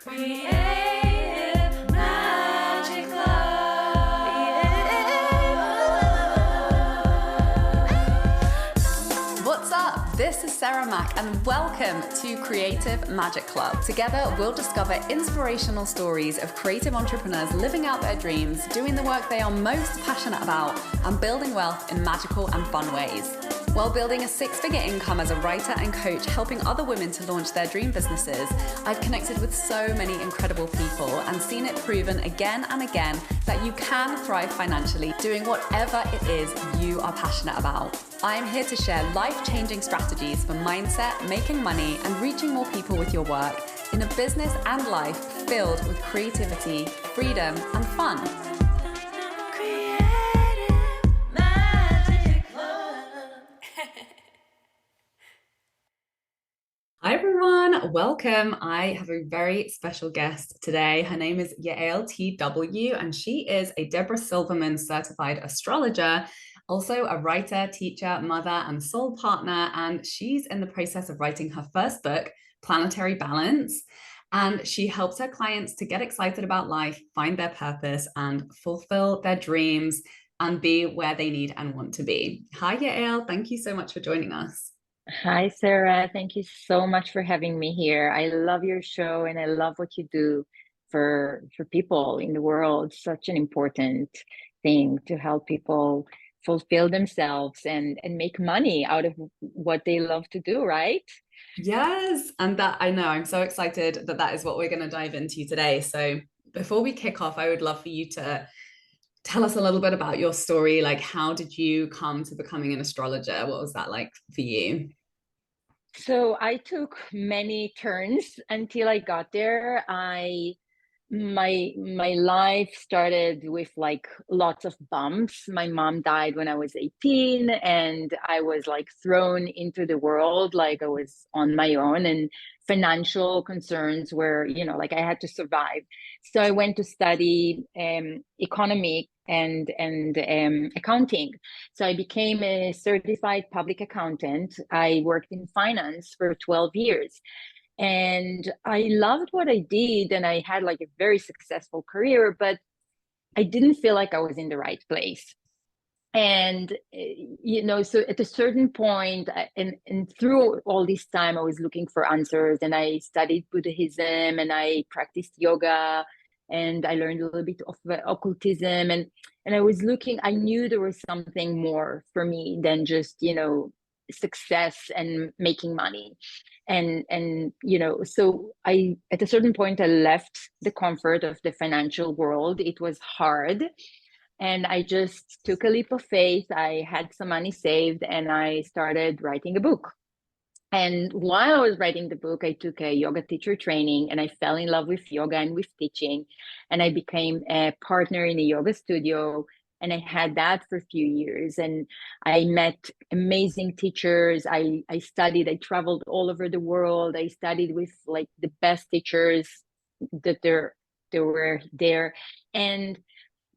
Creative Magic Club. What's up? This is Sarah Mack and welcome to Creative Magic Club. Together, we'll discover inspirational stories of creative entrepreneurs living out their dreams, doing the work they are most passionate about, and building wealth in magical and fun ways. While building a six-figure income as a writer and coach, helping other women to launch their dream businesses, I've connected with so many incredible people and seen it proven again and again that you can thrive financially doing whatever it is you are passionate about. I'm here to share life-changing strategies for mindset, making money, and reaching more people with your work in a business and life filled with creativity, freedom, and fun. Hi everyone, welcome. I have a very special guest today. Her name is Yael T.W. and she is a Deborah Silverman Certified Astrologer, also a writer, teacher, mother, and soul partner. And she's in the process of writing her first book, Planetary Balance. And she helps her clients to get excited about life, find their purpose, and fulfill their dreams and be where they need and want to be. Hi Yael, thank you so much for joining us. Hi, Sarah. Thank you so much for having me here. I love your show and I love what you do for people in the world. Such an important thing to help people fulfill themselves and make money out of what they love to do, right? Yes, and that I know I'm so excited that that is what we're going to dive into today. So before we kick off, I would love for you to tell us a little bit about your story. Like, how did you come to becoming an astrologer? What was that like for you? So I took many turns until I got there. My life started with like lots of bumps. My mom died when I was 18 and I was like thrown into the world like I was on my own, and financial concerns were, like I had to survive. So I went to study economy and accounting. So I became a certified public accountant. I worked in finance for 12 years. And I loved what I did, and I had like a very successful career, but I didn't feel like I was in the right place. And so at a certain point, and through all this time, I was looking for answers, and I studied Buddhism, and I practiced yoga, and I learned a little bit of occultism, and I was looking. I knew there was something more for me than just success and making money. And so I, at a certain point, I left the comfort of the financial world. It was hard, and I just took a leap of faith. I had some money saved and I started writing a book. And while I was writing the book, I took a yoga teacher training and I fell in love with yoga and with teaching. And I became a partner in a yoga studio. And I had that for a few years. And I met amazing teachers. I studied, I traveled all over the world. I studied with like the best teachers that there were there. And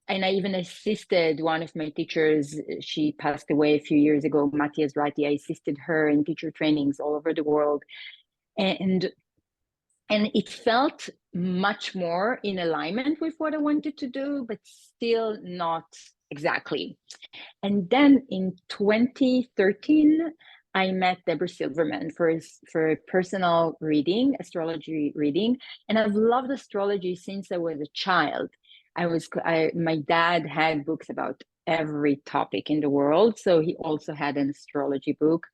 I even assisted one of my teachers. She passed away a few years ago, Matthias Ratti. I assisted her in teacher trainings all over the world. And it felt much more in alignment with what I wanted to do, but still not exactly. And then in 2013, I met Deborah Silverman for a personal reading, astrology reading. And I've loved astrology since I was a child. My dad had books about every topic in the world. So he also had an astrology book.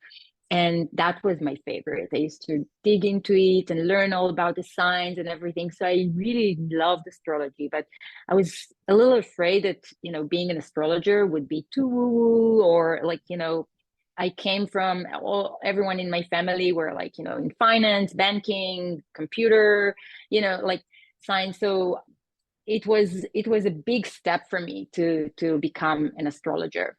And that was my favorite. I used to dig into it and learn all about the signs and everything. So I really loved astrology, but I was a little afraid that, being an astrologer would be too woo-woo, or like, I came from everyone in my family were like, in finance, banking, computer, like science. So it was a big step for me to become an astrologer.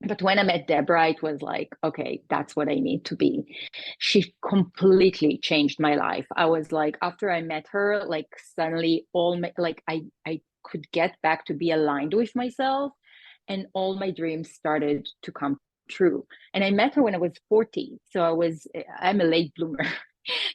But when I met Deborah, it was like, okay, that's what I need to be. She completely changed my life. I was like, after I met her, like suddenly I could get back to be aligned with myself, and all my dreams started to come true. And I met her when I was 40. So I'm a late bloomer.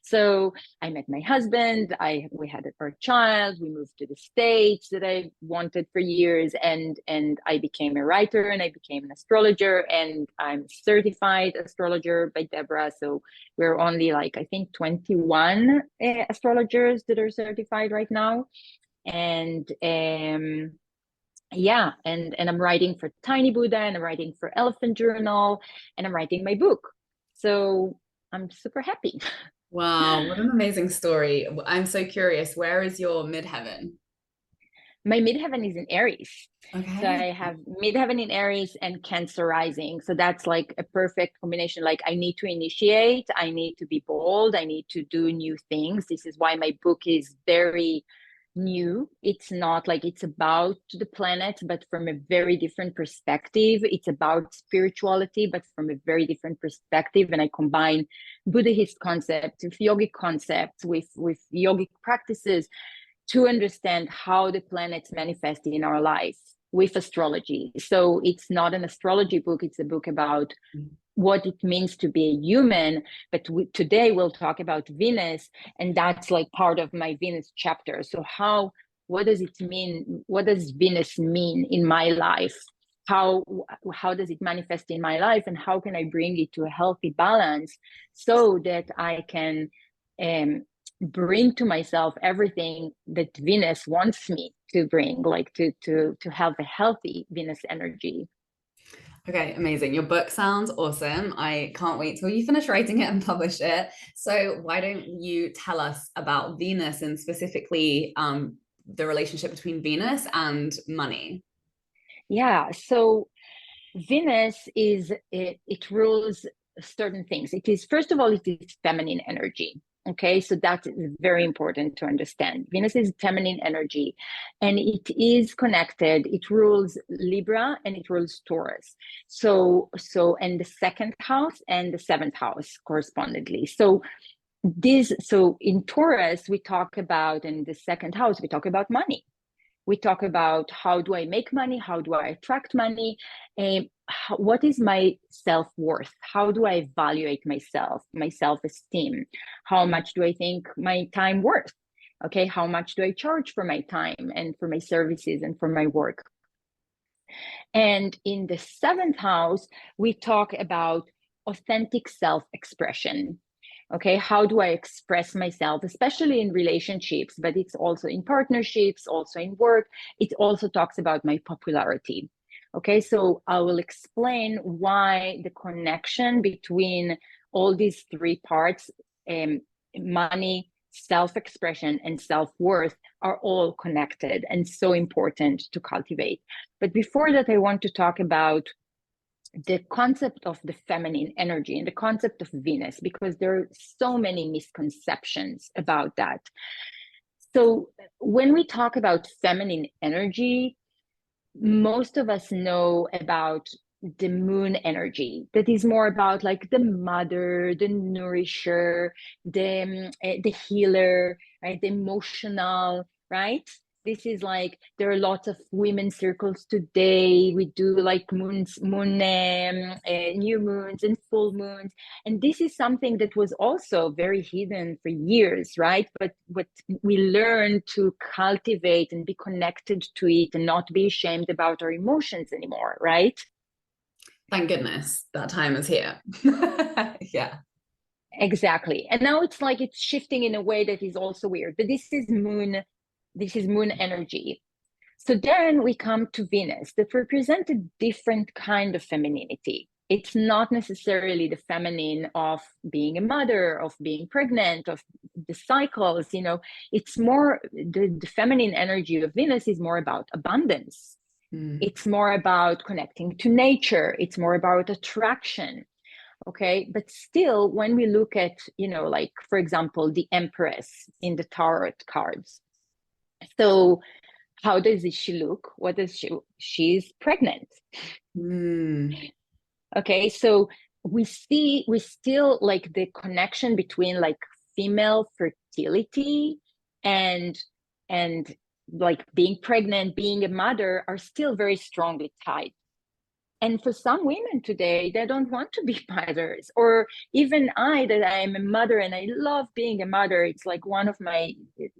So I met my husband. We had our child. We moved to the States that I wanted for years, and I became a writer and I became an astrologer, and I'm certified astrologer by Deborah. So we're only like I think 21 astrologers that are certified right now, and yeah, and I'm writing for Tiny Buddha, and I'm writing for Elephant Journal, and I'm writing my book. So I'm super happy. Wow, what an amazing story. I'm so curious. Where is your midheaven? My midheaven is in Aries. So Okay. I have midheaven in Aries and Cancer rising. So that's like a perfect combination. Like I need to initiate, I need to be bold, I need to do new things. This is why my book is very new. It's not like it's about the planet, but from a very different perspective. It's about spirituality, but from a very different perspective. And I combine Buddhist concepts with yogic concepts, with yogic practices to understand how the planets manifest in our life with astrology. So it's not an astrology book, it's a book about what it means to be a human. But today we'll talk about Venus, and that's like part of my Venus chapter. So what does it mean? What does Venus mean in my life? How does it manifest in my life, and how can I bring it to a healthy balance so that I can bring to myself everything that Venus wants me to bring, like to have a healthy Venus energy. Okay, amazing. Your book sounds awesome. I can't wait till you finish writing it and publish it. So, why don't you tell us about Venus and specifically the relationship between Venus and money? Yeah, so Venus it rules certain things. It is, first of all, it is feminine energy. Okay, so that is very important to understand. Venus is feminine energy, and it is connected. It rules Libra and it rules Taurus. And the second house and the seventh house correspondingly. So in Taurus we talk about, in the second house we talk about money. We talk about how do I make money, how do I attract money, what is my self-worth, how do I evaluate myself, my self-esteem, how much do I think my time worth, okay, how much do I charge for my time and for my services and for my work. And in the seventh house we talk about authentic self-expression. Okay, how do I express myself, especially in relationships, but it's also in partnerships, also in work. It also talks about my popularity. Okay, so I will explain why the connection between all these three parts, money, self-expression, and self-worth, are all connected and so important to cultivate. But before that, I want to talk about the concept of the feminine energy and the concept of Venus, because there are so many misconceptions about that. So when we talk about feminine energy, most of us know about the moon energy, that is more about like the mother, the nourisher, the healer, right, the emotional, right. This is like, there are lots of women circles today. We do like new moons and full moons, and this is something that was also very hidden for years, right? But what we learn to cultivate and be connected to it and not be ashamed about our emotions anymore, right? Thank goodness that time is here. Yeah. Exactly. And now it's like it's shifting in a way that is also weird, but this is moon energy. So then we come to Venus, that represents a different kind of femininity. It's not necessarily the feminine of being a mother, of being pregnant, of the cycles, you know. It's more, the feminine energy of Venus is more about abundance. It's more about connecting to nature. It's more about attraction. Okay. But still, when we look at, you know, like, for example, the Empress in the tarot cards. So how does she look? What does she's pregnant. Mm. Okay, so we still like the connection between like female fertility and and like being pregnant, being a mother, are still very strongly tied. And for some women today, they don't want to be mothers. Or even I, that I am a mother and I love being a mother. It's like one of my,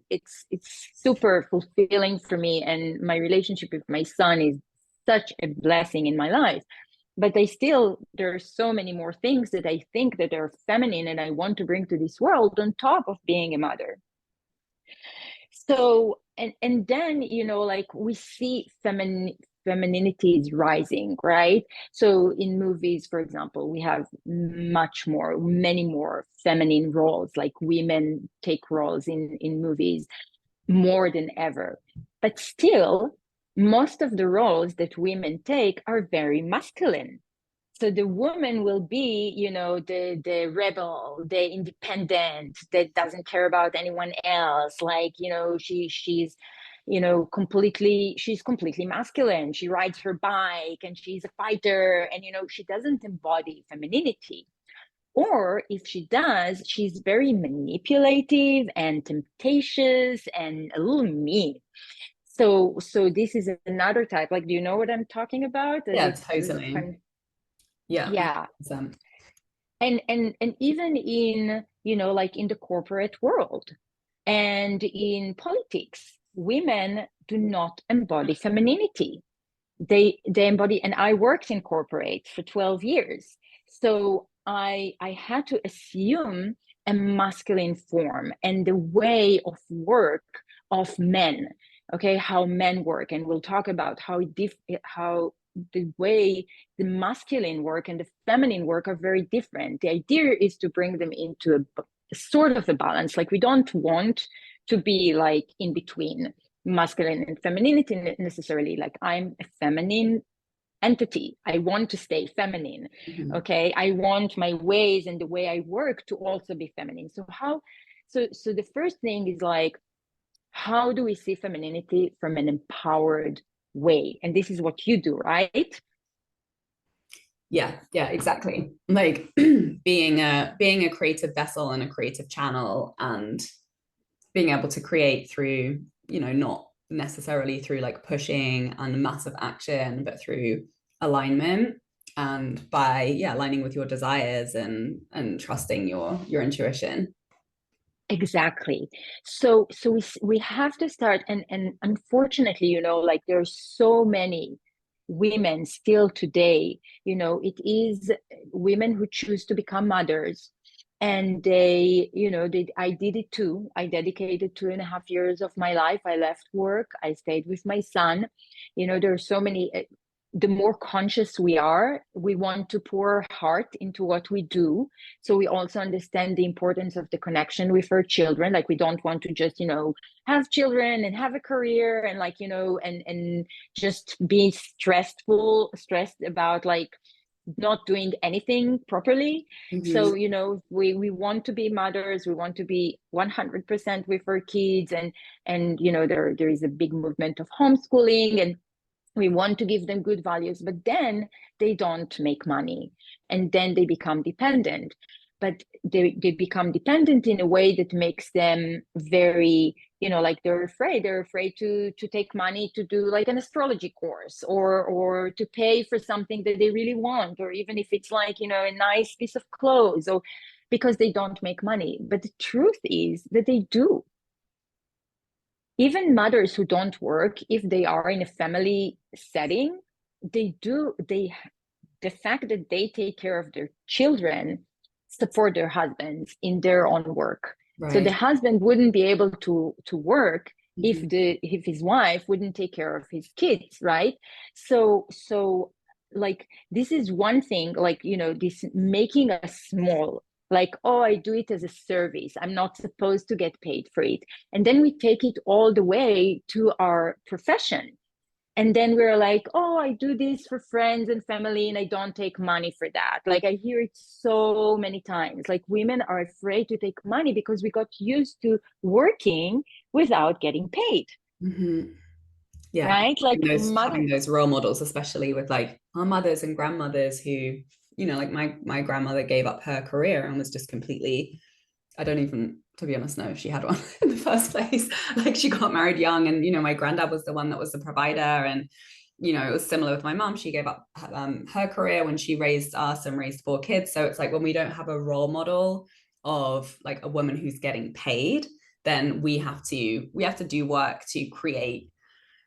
it's super fulfilling for me. And my relationship with my son is such a blessing in my life. But there are so many more things that I think that are feminine and I want to bring to this world on top of being a mother. So, and then, like we see femininity is rising, right? So in movies, for example, we have many more feminine roles, like women take roles in movies more than ever. But still, most of the roles that women take are very masculine. So the woman will be, the rebel, the independent that doesn't care about anyone else. Like, she's completely masculine. She rides her bike and she's a fighter, and she doesn't embody femininity. Or if she does, she's very manipulative and temptatious and a little mean. So this is another type. Like, do you know what I'm talking about? Yeah, Does it totally. kind of, Yeah, yeah. 100%. And even in, like in the corporate world and in politics, women do not embody femininity. They embody, and I worked in corporate for 12 years. So I had to assume a masculine form and the way of work of men. Okay, how men work, and we'll talk about how the way the masculine work and the feminine work are very different. The idea is to bring them into a sort of a balance. Like, we don't want to be like in between masculine and femininity necessarily. Like, I'm a feminine entity. I want to stay feminine. Mm-hmm. Okay. I want my ways and the way I work to also be feminine. So the first thing is like, how do we see femininity from an empowered way? And this is what you do, right? Yeah, exactly. Like being a creative vessel and a creative channel, and being able to create through, not necessarily through like pushing and massive action, but through alignment, and by aligning with your desires and trusting your intuition. Exactly. So we have to start, and unfortunately, like there's so many women still today, it is women who choose to become mothers, and I did it too. I dedicated 2.5 years of my life. I left work. I stayed with my son. There are so many. The more conscious we are, we want to pour heart into what we do. So we also understand the importance of the connection with our children. Like, we don't want to just, have children and have a career and like, and just be stressed about like not doing anything properly. Mm-hmm. So, we want to be mothers. We want to be 100% with our kids. And there is a big movement of homeschooling, and we want to give them good values, but then they don't make money, and then they become dependent. But they become dependent in a way that makes them very, like they're afraid to take money to do like an astrology course, or to pay for something that they really want, or even if it's like, a nice piece of clothes, or because they don't make money. But the truth is that they do. Even mothers who don't work, if they are in a family setting, the fact that they take care of their children support their husbands in their own work. Right. So the husband wouldn't be able to work if his wife wouldn't take care of his kids, right? So like, this is one thing, like, this making us small, like, oh, I do it as a service, I'm not supposed to get paid for it. And then we take it all the way to our profession. And then we're like, oh, I do this for friends and family and I don't take money for that. Like, I hear it so many times. Like, women are afraid to take money because we got used to working without getting paid. Mm-hmm. Yeah, right. Like, having those role models, especially with like our mothers and grandmothers who, like my grandmother gave up her career and was just completely, I don't even, to be honest, know if she had one in the first place. Like, she got married young, and my granddad was the one that was the provider, and you know, it was similar with my mom. She gave up her career when she raised us and raised 4 kids. So it's like when we don't have a role model of like a woman who's getting paid, then we have to do work to create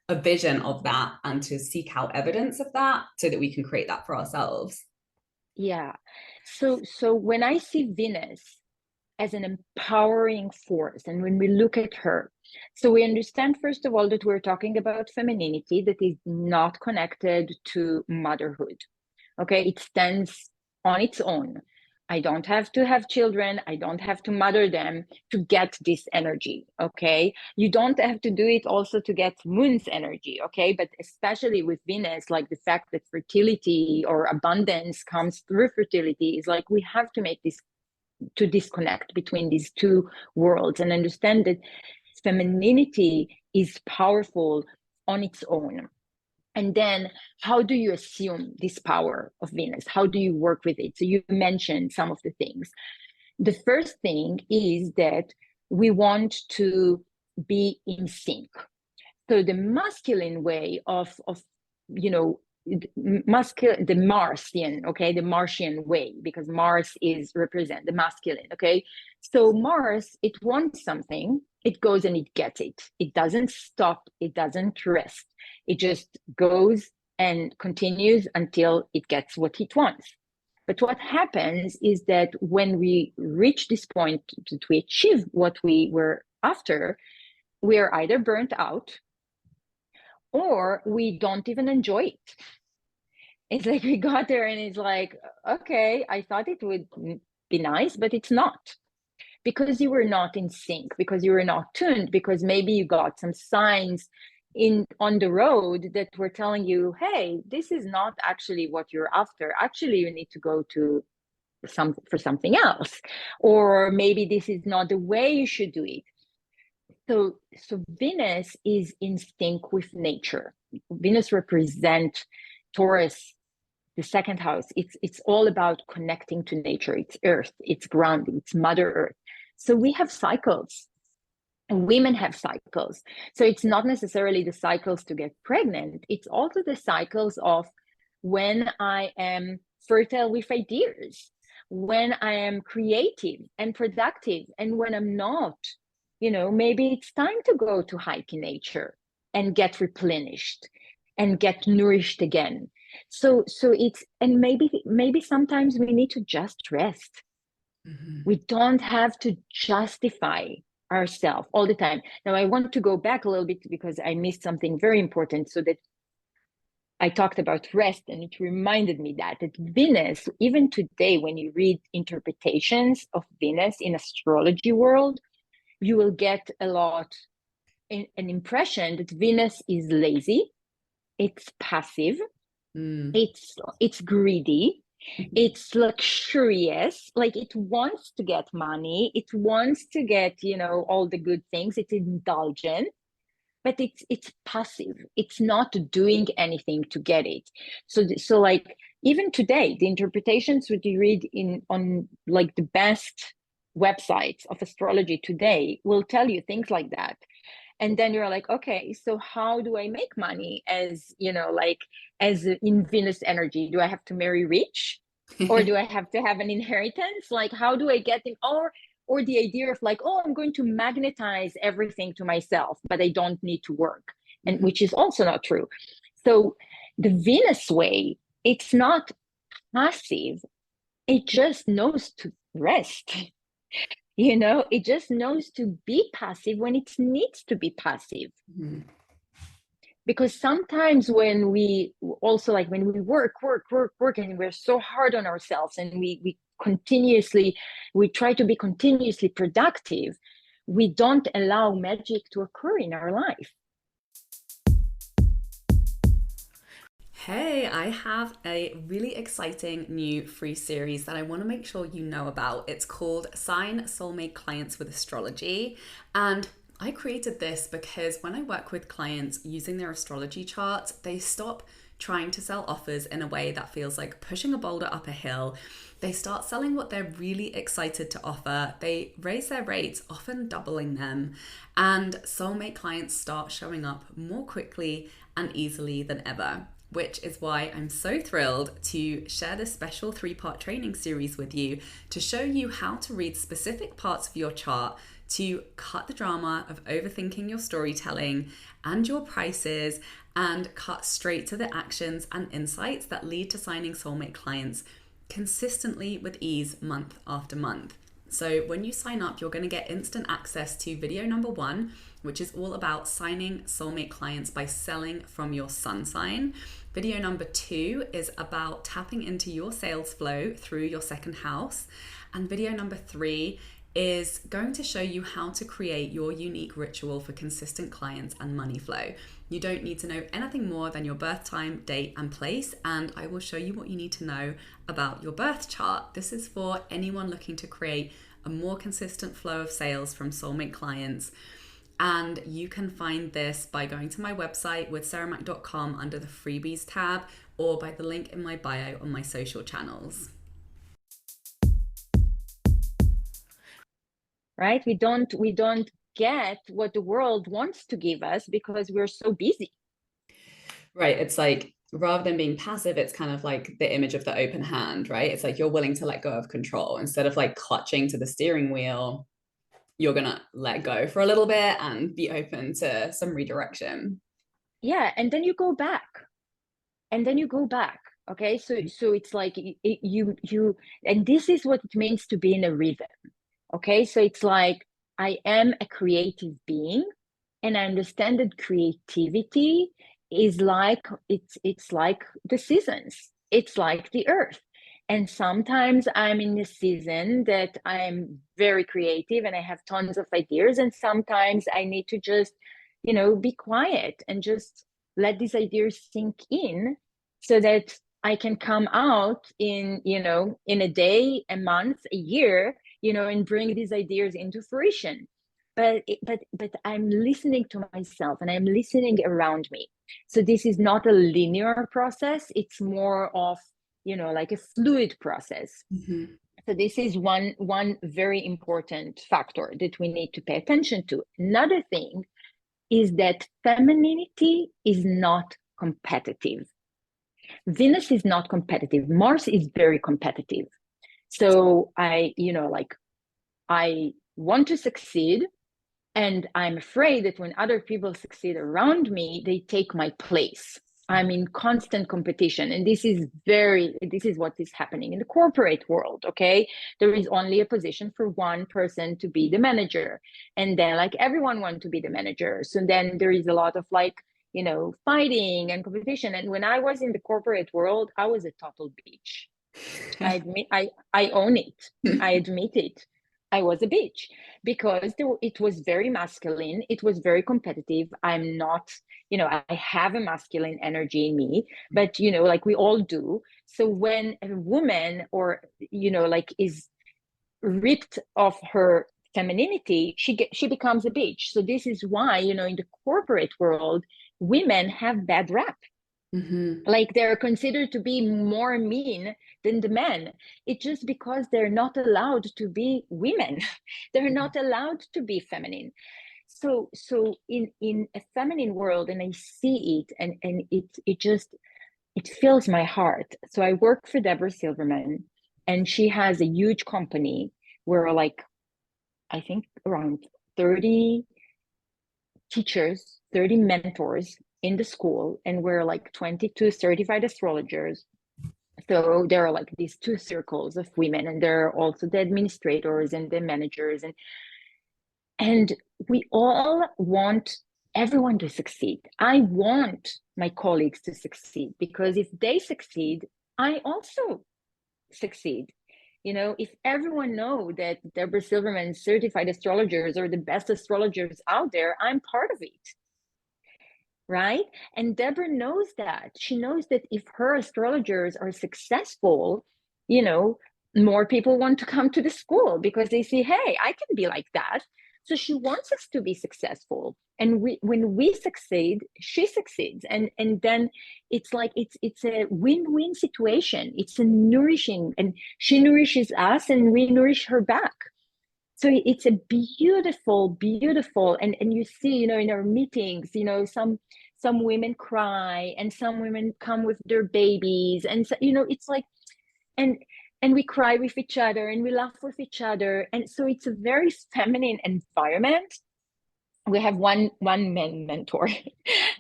a vision of that and to seek out evidence of that so that we can create that for ourselves. Yeah. So when I see Venus as an empowering force, and when we look at her, so we understand first of all that we're talking about femininity that is not connected to motherhood. Okay, it stands on its own. I don't have to have children. I don't have to mother them to get this energy. Okay, you don't have to do it also to get moon's energy. Okay, but especially with Venus, like the fact that fertility or abundance comes through fertility is like we have to make this to disconnect between these two worlds and understand that femininity is powerful on its own. And then how do you assume this power of Venus? How do you work with it? So you mentioned some of the things. The first thing is that we want to be in sync. So the masculine way of you know, the Martian, okay, the Martian way, because Mars is represent the masculine, okay. So Mars, it wants something, it goes and it gets it. It doesn't stop, it doesn't rest. It just goes and continues until it gets what it wants. But what happens is that when we reach this point to achieve what we were after, we are either burnt out or we don't even enjoy it. It's like we got there and it's like, okay, I thought it would be nice, but it's not. Because you were not in sync, because you were not tuned, because maybe you got some signs in on the road that were telling you, hey, this is not actually what you're after. Actually, you need to go to for something else. Or maybe this is not the way you should do it. So Venus is in sync with nature. Venus represents Taurus, the second house. It's all about connecting to nature. It's earth, it's grounding, it's Mother Earth. So we have cycles, and women have cycles. So it's not necessarily the cycles to get pregnant, it's also the cycles of when I am fertile with ideas, when I am creative and productive, and when I'm not. You know, maybe it's time to go to hike in nature and get replenished and get nourished again. So it's, and maybe sometimes we need to just rest. Mm-hmm. We don't have to justify ourselves all the time. Now I want to go back a little bit because I missed something very important. So that I talked about rest, and it reminded me that Venus, even today, when you read interpretations of Venus in astrology world, you will get a lot an impression that Venus is lazy, it's passive, it's greedy, it's luxurious, like it wants to get money, it wants to get, you know, all the good things, it's indulgent, but it's passive, it's not doing anything to get it. So like even today the interpretations that you read in on like the best websites of astrology today will tell you things like that. And then you're like, okay, so how do I make money as, you know, like as in Venus energy? Do I have to marry rich, or do I have to have an inheritance? Like how do I get in? Or the idea of like, oh, I'm going to magnetize everything to myself, but I don't need to work, and which is also not true. So the Venus way, it's not passive, it just knows to rest. You know, it just knows to be passive when it needs to be passive. Mm-hmm. Because sometimes when we also, like when we work, and we're so hard on ourselves, and we try to be continuously productive, we don't allow magic to occur in our life. Hey, I have a really exciting new free series that I want to make sure you know about. It's called Sign Soulmate Clients with Astrology. And I created this because when I work with clients using their astrology charts, they stop trying to sell offers in a way that feels like pushing a boulder up a hill. They start selling what they're really excited to offer. They raise their rates, often doubling them. And soulmate clients start showing up more quickly and easily than ever, which is why I'm so thrilled to share this special 3-part training series with you to show you how to read specific parts of your chart to cut the drama of overthinking your storytelling and your prices and cut straight to the actions and insights that lead to signing soulmate clients consistently with ease month after month. So when you sign up, you're going to get instant access to video number 1, which is all about signing soulmate clients by selling from your sun sign. Video number 2 is about tapping into your sales flow through your second house. And video number 3 is going to show you how to create your unique ritual for consistent clients and money flow. You don't need to know anything more than your birth time, date, and place, and I will show you what you need to know about your birth chart. This is for anyone looking to create a more consistent flow of sales from soulmate clients. And you can find this by going to my website with sarahmac.com under the freebies tab, or by the link in my bio on my social channels. Right? We don't get what the world wants to give us because we're so busy. Right. It's like, rather than being passive, it's kind of like the image of the open hand, right? It's like you're willing to let go of control. Instead of like clutching to the steering wheel, you're going to let go for a little bit and be open to some redirection. Yeah. And then you go back. Okay. So it's like you, and this is what it means to be in a rhythm. Okay. So it's like, I am a creative being, and I understand that creativity is like, it's like the seasons. It's like the earth. And sometimes I'm in a season that I'm very creative and I have tons of ideas. And sometimes I need to just, be quiet and just let these ideas sink in so that I can come out in a day, a month, a year, and bring these ideas into fruition. But I'm listening to myself and I'm listening around me. So this is not a linear process. It's more of, like a fluid process. Mm-hmm. So this is one very important factor that we need to pay attention to. Another thing is that femininity is not competitive. Venus is not competitive. Mars is very competitive. So I want to succeed, and I'm afraid that when other people succeed around me, they take my place. I'm in constant competition. And this is what is happening in the corporate world. Okay. There is only a position for one person to be the manager. And then like everyone wants to be the manager. So then there is a lot of fighting and competition. And when I was in the corporate world, I was a total bitch. I own it. I admit it. I was a bitch because it was very masculine. It was very competitive. I'm not, I have a masculine energy in me, but, like we all do. So when a woman is ripped of her femininity, she becomes a bitch. So this is why, in the corporate world, women have bad rap. Mm-hmm. Like they're considered to be more mean than the men. It's just because they're not allowed to be women. They're not allowed to be feminine. So in a feminine world, and I see it, and it fills my heart. So I work for Deborah Silverman, and she has a huge company where I think around 30 teachers, 30 mentors in the school, and we're 22 certified astrologers. So there are these 2 circles of women, and there are also the administrators and the managers, and we all want everyone to succeed. I want my colleagues to succeed, because if they succeed, I also succeed. If everyone know that Deborah Silverman certified astrologers are the best astrologers out there, I'm part of it. Right? And Deborah knows that. She knows that if her astrologers are successful, more people want to come to the school because they see, hey, I can be like that. So she wants us to be successful. And when we succeed, she succeeds. And then it's like, it's a win-win situation. It's a nourishing, and she nourishes us and we nourish her back. So it's a beautiful, and you see, you know, in our meetings, you know, some women cry and some women come with their babies, and so, you know, it's like, and we cry with each other and we laugh with each other, and so it's a very feminine environment. We have one man mentor,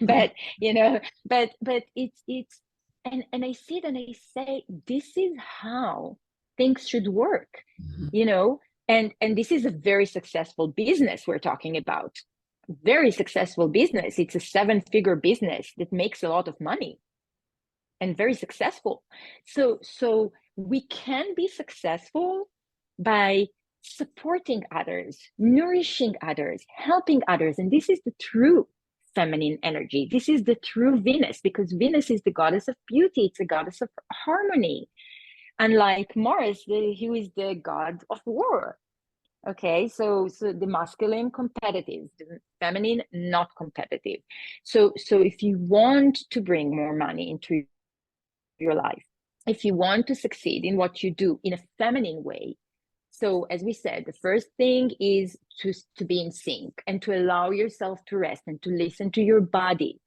but you know, but it's and I see it and I say, this is how things should work, you know. And this is a very successful business we're talking about. Very successful business. It's a 7-figure business that makes a lot of money and very successful. So we can be successful by supporting others, nourishing others, helping others. And this is the true feminine energy. This is the true Venus, because Venus is the goddess of beauty. It's a goddess of harmony. Unlike Mars, who is the god of war. Okay, so the masculine competitive, the feminine not competitive. So if you want to bring more money into your life, if you want to succeed in what you do in a feminine way, so as we said, the first thing is to be in sync and to allow yourself to rest and to listen to your body,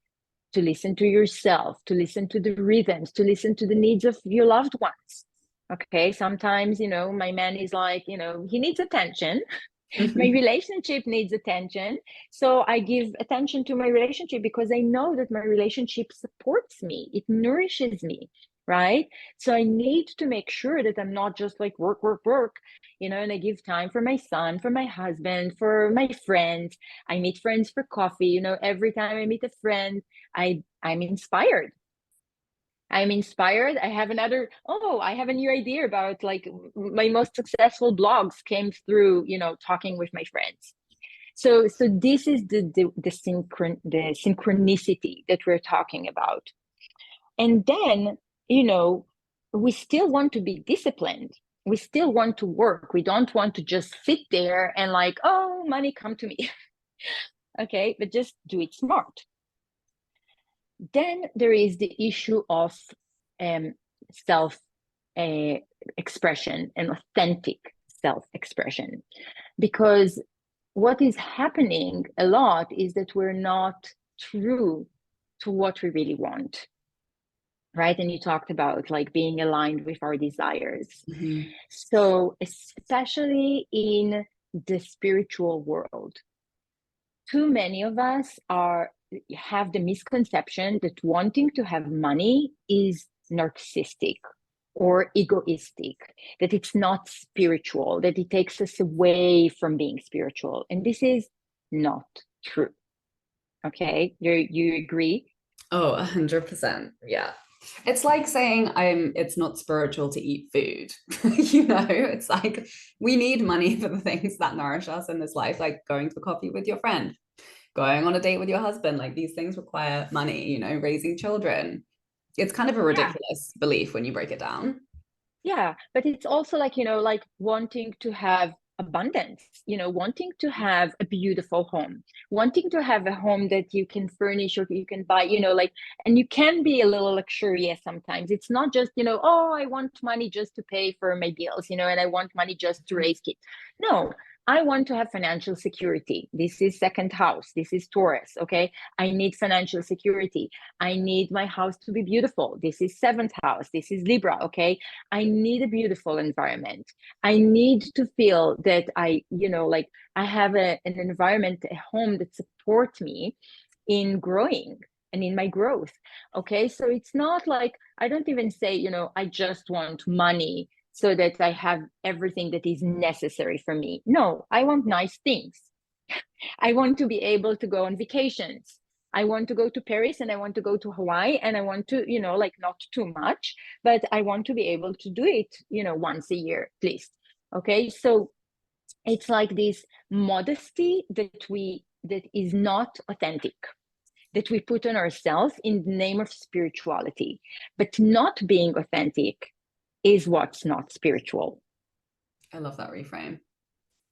to listen to yourself, to listen to the rhythms, to listen to the needs of your loved ones. Okay, sometimes, you know, my man is like, you know, he needs attention. My relationship needs attention. So I give attention to my relationship because I know that my relationship supports me. It nourishes me, right? So I need to make sure that I'm not just like work, you know, and I give time for my son, for my husband, for my friends. I meet friends for coffee. You know, every time I meet a friend, I'm inspired. I'm inspired. I have a new idea about, like, my most successful blogs came through, you know, talking with my friends. So this is the synchronicity that we're talking about. And then, you know, we still want to be disciplined. We still want to work. We don't want to just sit there and like, oh, money come to me. Okay, but just do it smart. Then there is the issue of self expression and authentic self expression, because what is happening a lot is that we're not true to what we really want, right? And you talked about like being aligned with our desires. So especially in the spiritual world, too many of us have the misconception that wanting to have money is narcissistic or egoistic, that it's not spiritual, that it takes us away from being spiritual. And this is not true. Okay, you agree? Oh, 100%. Yeah. It's like saying it's not spiritual to eat food. You know, it's like we need money for the things that nourish us in this life, like going to coffee with your friend, going on a date with your husband. Like, these things require money, you know, raising children. It's kind of a ridiculous belief when you break it down. Yeah, but it's also like, you know, like wanting to have abundance, you know, wanting to have a beautiful home, wanting to have a home that you can furnish or you can buy, you know, like, and you can be a little luxurious sometimes. It's not just, you know, oh, I want money just to pay for my bills, you know, and I want money just to raise kids. No, I want to have financial security. This is second house. This is Taurus. Okay. I need financial security. I need my house to be beautiful. This is seventh house. This is Libra. Okay. I need a beautiful environment. I need to feel that you know, like I have an environment, a home that supports me in growing and in my growth. Okay. So it's not like, I don't even say, you know, I just want money so that I have everything that is necessary for me. No, I want nice things. I want to be able to go on vacations. I want to go to Paris and I want to go to Hawaii, and I want to, you know, like not too much, but I want to be able to do it, you know, once a year at least. Okay. So it's like this modesty that is not authentic, that we put on ourselves in the name of spirituality, but not being authentic is what's not spiritual. I love that reframe.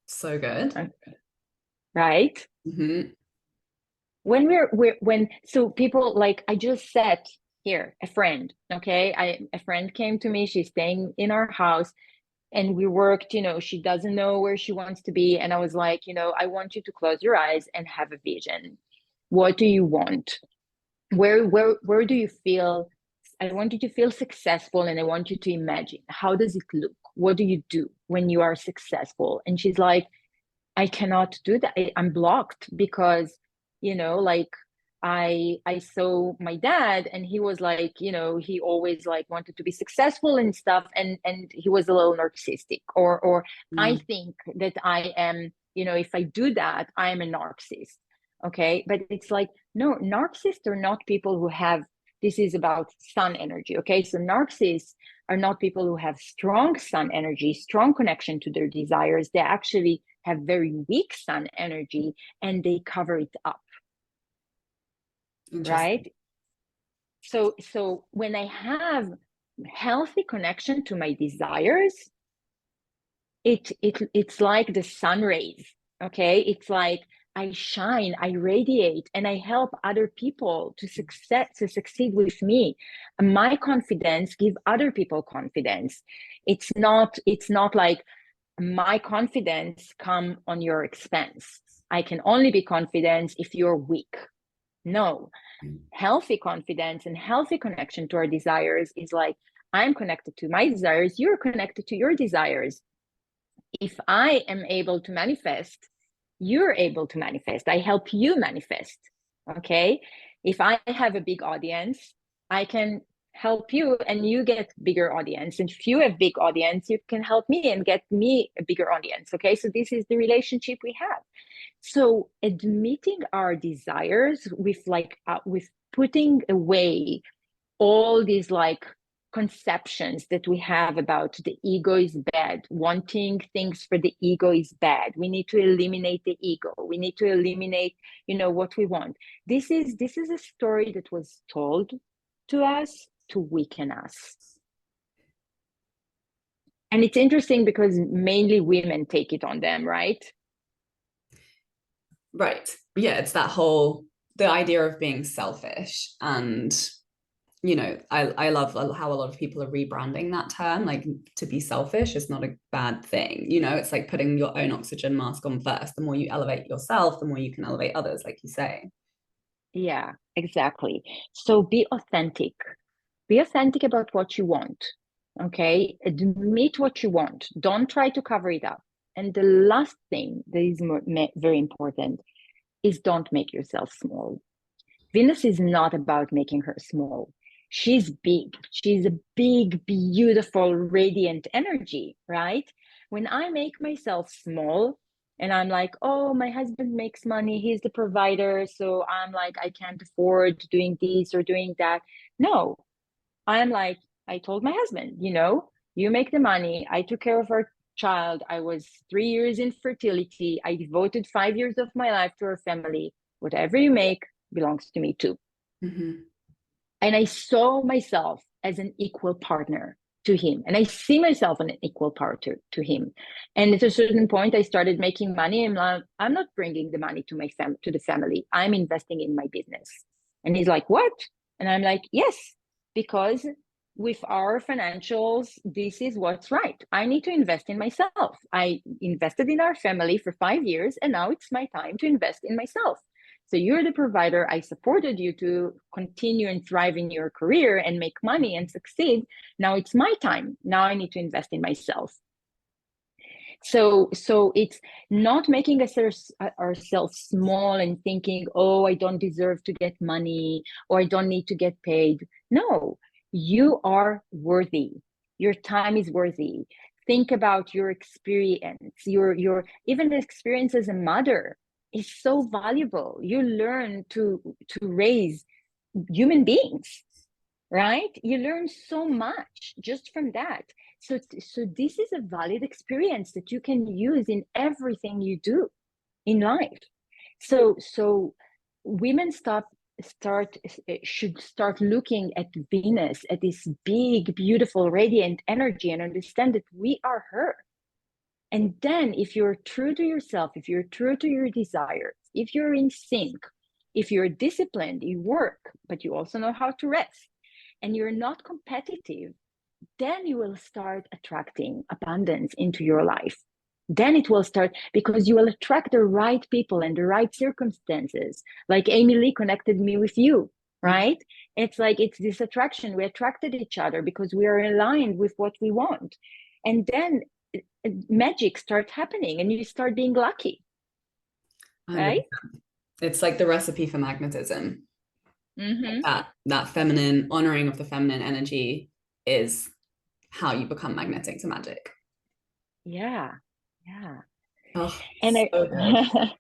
So good. Okay. right? Mm-hmm. When so people, like, I just said here, a friend, okay, a friend came to me, she's staying in our house, and we worked, she doesn't know where she wants to be, and I was like, I want you to close your eyes and have a vision. What do you want? Where do you feel? I want you to feel successful, and I want you to imagine, how does it look? What do you do when you are successful? And she's like, I cannot do that. I'm blocked because, like, I saw my dad, and he was like, he always like wanted to be successful and stuff, and he was a little narcissistic, or I think that I am, if I do that, I am a narcissist. Okay. But it's like, no, narcissists are not people who have, this is about sun energy. Okay. So narcissists are not people who have strong sun energy, strong connection to their desires. They actually have very weak sun energy, and they cover it up. Right? So when I have healthy connection to my desires, it's like the sun rays. Okay. It's like I shine, I radiate, and I help other people to succeed with me. My confidence give other people confidence. It's not like my confidence come on your expense. I can only be confident if you're weak. No, healthy confidence and healthy connection to our desires is like, I'm connected to my desires, you're connected to your desires. If I am able to manifest, you're able to manifest. I help you manifest. Okay. If I have a big audience, I can help you and you get bigger audience. And if you have big audience, you can help me and get me a bigger audience. Okay. So this is the relationship we have. So admitting our desires with putting away all these like conceptions that we have about the ego is bad, wanting things for the ego is bad. We need to eliminate the ego. We need to eliminate, what we want. This is a story that was told to us to weaken us. And it's interesting because mainly women take it on them, right? Right. Yeah, it's the idea of being selfish. And I love how a lot of people are rebranding that term. Like, to be selfish is not a bad thing. It's like putting your own oxygen mask on first. The more you elevate yourself, the more you can elevate others, like you say. Yeah, exactly. So be authentic. Be authentic about what you want. Okay. Admit what you want. Don't try to cover it up. And the last thing that is very important is don't make yourself small. Venus is not about making her small. She's big. She's a big, beautiful, radiant energy, right? When I make myself small and I'm like, oh, my husband makes money, he's the provider. So I'm like, I can't afford doing this or doing that. No, I'm like, I told my husband, you make the money. I took care of our child. I was 3 years in fertility. I devoted 5 years of my life to our family. Whatever you make belongs to me too. Mm-hmm. And I saw myself as an equal partner to him. And I see myself as an equal partner to him. And at a certain point, I started making money. And I'm not bringing the money to to the family. I'm investing in my business. And he's like, what? And I'm like, yes, because with our financials, this is what's right. I need to invest in myself. I invested in our family for 5 years, and now it's my time to invest in myself. So you're the provider. I supported you to continue and thrive in your career and make money and succeed. Now it's my time. Now I need to invest in myself. So it's not making ourselves small and thinking, oh, I don't deserve to get money, or I don't need to get paid. No, you are worthy. Your time is worthy. Think about your experience, your even the experience as a mother is so valuable. You learn to raise human beings, right? You learn so much just from that. So this is a valid experience that you can use in everything you do in life. So women should start looking at Venus, at this big, beautiful, radiant energy, and understand that we are her. And then if you're true to yourself, if you're true to your desires, if you're in sync, if you're disciplined, you work, but you also know how to rest, and you're not competitive, then you will start attracting abundance into your life. Then it will start, because you will attract the right people and the right circumstances. Like Amy Lee connected me with you, right? It's like, it's this attraction. We attracted each other because we are aligned with what we want. And then magic starts happening and you start being lucky, right? It's like the recipe for magnetism. Mm-hmm. That feminine, honoring of the feminine energy is how you become magnetic to magic. Yeah. Oh, And so good.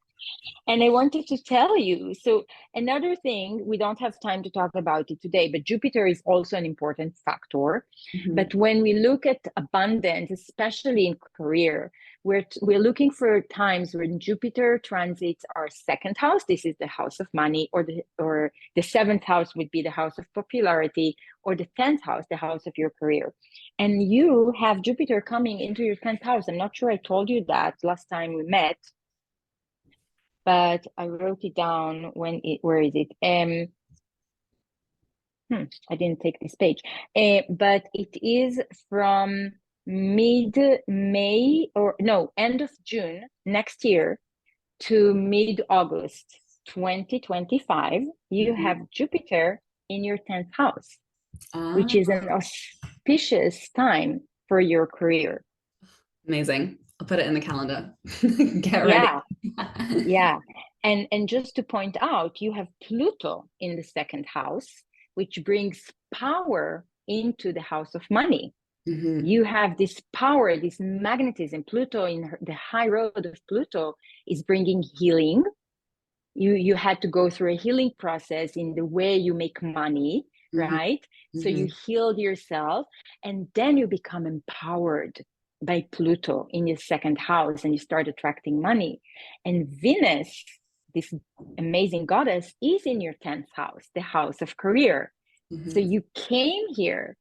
And I wanted to tell you, so another thing, we don't have time to talk about it today, but Jupiter is also an important factor. Mm-hmm. But when we look at abundance, especially in career, we're looking for times when Jupiter transits our second house. This is the house of money, or the seventh house would be the house of popularity, or the 10th house, the house of your career. And you have Jupiter coming into your 10th house. I'm not sure I told you that last time we met, but I wrote it down. Where is it? I didn't take this page. But it is from mid-May, or no, end of June next year to mid-August 2025. You have Jupiter in your 10th house, which is an auspicious time for your career. Amazing. I'll put it in the calendar. Get ready. Yeah. And just to point out, you have Pluto in the second house, which brings power into the house of money. Mm-hmm. You have this power, this magnetism. Pluto in the high road of Pluto is bringing healing. You had to go through a healing process in the way you make money, right? Mm-hmm. So you healed yourself, and then you become empowered by Pluto in your second house, and you start attracting money. And Venus, this amazing goddess, is in your 10th house, the house of career. So you came here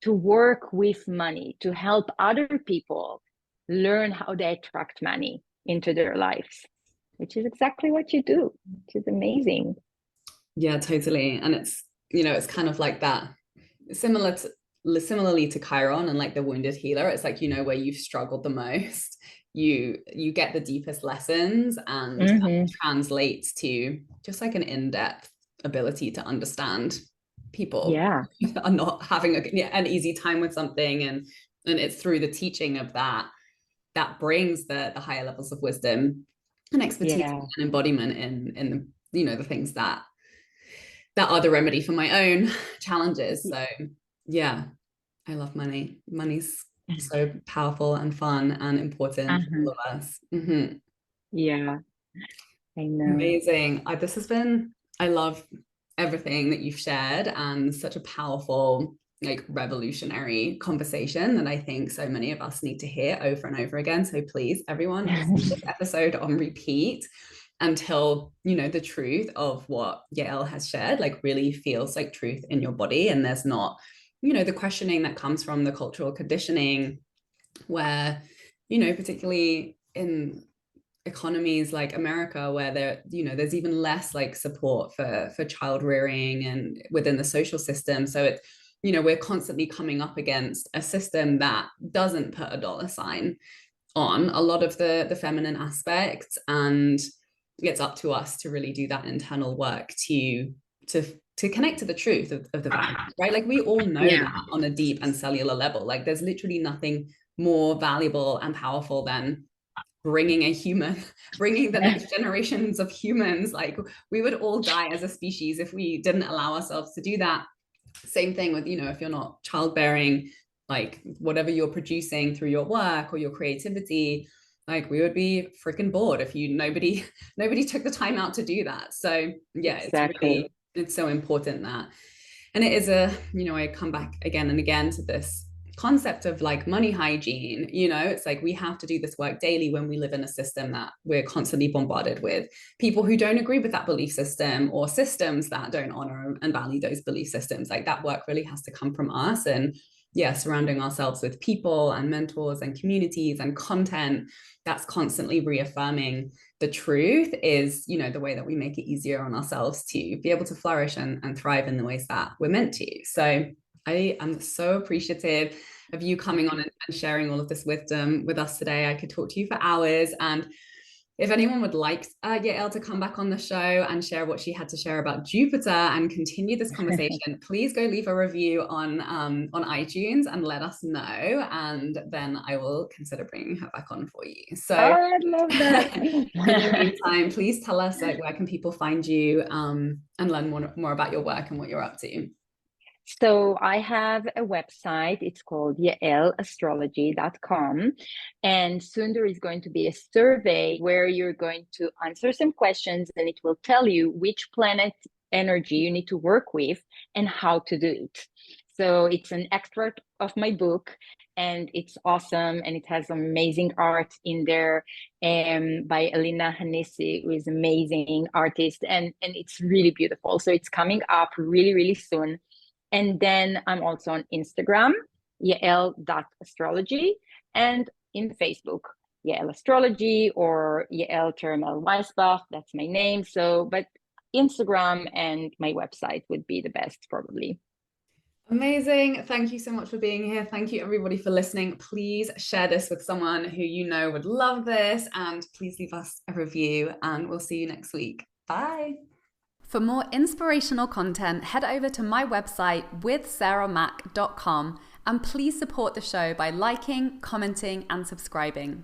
to work with money, to help other people learn how they attract money into their lives, which is exactly what you do, which is amazing. Yeah, totally. And it's, it's kind of like that, similarly to Chiron and like the wounded healer. It's like, where you've struggled the most, you get the deepest lessons, and that translates to just like an in-depth ability to understand people are not having an easy time with something, and it's through the teaching of that brings the higher levels of wisdom and expertise and embodiment in the things that are the remedy for my own challenges. So yeah, I love money. Money's so powerful and fun and important for all of us. Yeah, I know. Amazing. I love everything that you've shared, and such a powerful, like, revolutionary conversation that I think so many of us need to hear over and over again. So please, everyone, listen to this episode on repeat until the truth of what Yael has shared like really feels like truth in your body, and there's not the questioning that comes from the cultural conditioning, where particularly in economies like America, where there's even less like support for child rearing and within the social system. So it's we're constantly coming up against a system that doesn't put a dollar sign on a lot of the feminine aspects, and it's up to us to really do that internal work to connect to the truth of the value, right? Like, we all know that on a deep and cellular level. Like, there's literally nothing more valuable and powerful than bringing the next generations of humans. Like, we would all die as a species if we didn't allow ourselves to do that. Same thing with if you're not childbearing, like whatever you're producing through your work or your creativity, like we would be freaking bored if nobody took the time out to do that. So yeah, exactly. It's so important that, and it is I come back again and again to this concept of like money hygiene. It's like we have to do this work daily when we live in a system that we're constantly bombarded with people who don't agree with that belief system, or systems that don't honor and value those belief systems. Like, that work really has to come from us. And surrounding ourselves with people and mentors and communities and content that's constantly reaffirming the truth is, the way that we make it easier on ourselves to be able to flourish and thrive in the ways that we're meant to. So I am so appreciative of you coming on and sharing all of this wisdom with us today. I could talk to you for hours. And if anyone would like Yael to come back on the show and share what she had to share about Jupiter and continue this conversation, please go leave a review on iTunes and let us know. And then I will consider bringing her back on for you. So I'd love that. In the meantime, please tell us where can people find you and learn more about your work and what you're up to. So I have a website. It's called yaelastrology.com. And soon there is going to be a survey where you're going to answer some questions, and it will tell you which planet energy you need to work with and how to do it. So it's an extract of my book, and it's awesome, and it has amazing art in there by Alina Hanisi, who is an amazing artist, and it's really beautiful. So it's coming up really, really soon. And then I'm also on Instagram, Yael.astrology, and in Facebook, Yael Astrology or Yael Termel Weisbach. That's my name. So, but Instagram and my website would be the best, probably. Amazing. Thank you so much for being here. Thank you, everybody, for listening. Please share this with someone who you know would love this, and please leave us a review, and we'll see you next week. Bye. For more inspirational content, head over to my website withsarahmac.com, and please support the show by liking, commenting, and subscribing.